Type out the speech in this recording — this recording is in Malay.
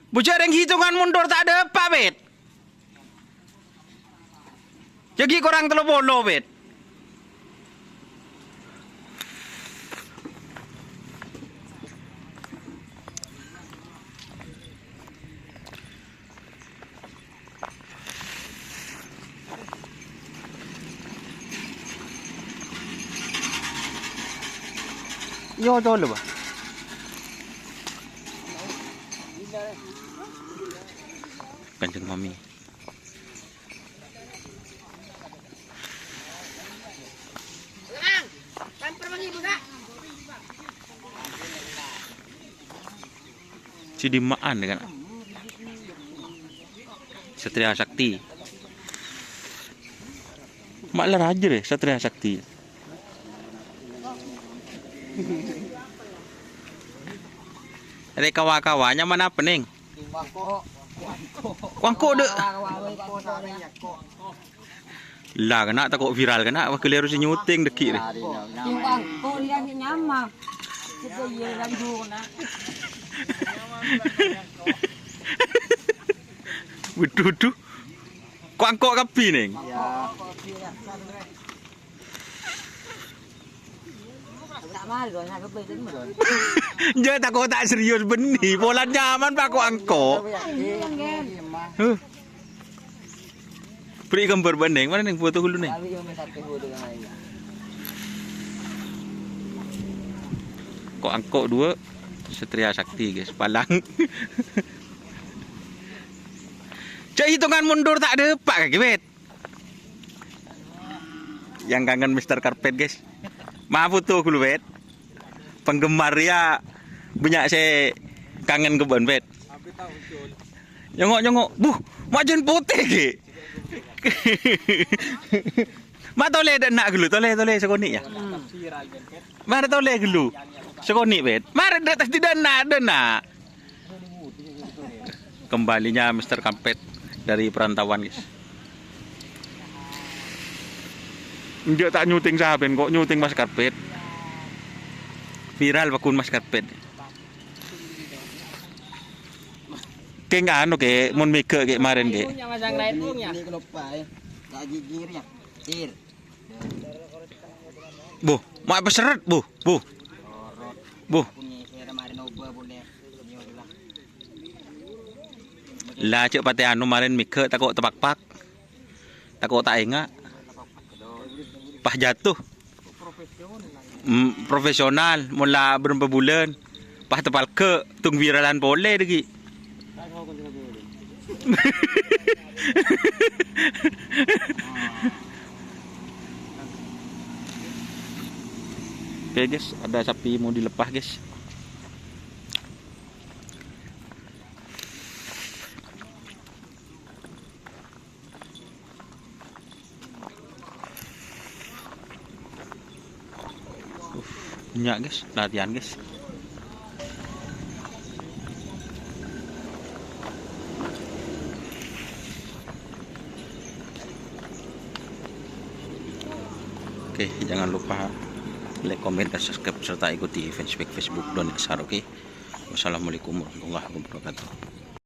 Bocah yang hitungan mundur tak ada apa, Bet. Jadi korang telo bolo, Bet. Yo, jauh lu, Pak. Kanjeng Mami. Cidimaan kan. Satria Sakti. Maklah raja deh Satria Sakti. Ada kawa-kawanya mana pening? Kuangko deh. Lah kena tak kok viral kena wakil harus nyuting deki deh. Kuangko lihat nyamak. Kita ye lanju na. Waduh. Kuangko kapi neng. Jangan takut tak serius benih. Pola nyaman pak kuangko. Beri gambar bandeng mana neng foto dulu neng. Kuangko 2 Satria Sakti guys, Palang. Cak hitungan mundur tak ada pak Bet. Yang kangen Mr. Carpet guys. Maaf foto dulu Bet. Penggemar ya banyak saya kangen kebun Bet. Nyongok, majen putih ke. Ma tole dak nak gelu, tole sekoni ya. Mari tole gelu. Sekoni Bet. Mari dak tidak nak. Kembalinya Mr. Carpet dari perantauan guys. Njak tak nyuting sahaben kok nyuting Mas Carpet. Viral bakun Mas Carpet. Keng anu ke mun mike ke kemarin ke. Masang lightingnya. Bu, mau apa seret, Bu. Lah cek pate anu kemarin mike takut tepak-pak. Takut tak ingat. Pah jatuh. Profesional mula berapa bulan. Pah tepal ke tung viralan boleh lagi. Oke guys, ada sapi mau dilepas guys. Banyak guys, latihan guys. Oke, jangan lupa like, komen, dan subscribe serta ikuti fanpage Facebook Doni Besar. Oke. Wassalamualaikum warahmatullahi wabarakatuh.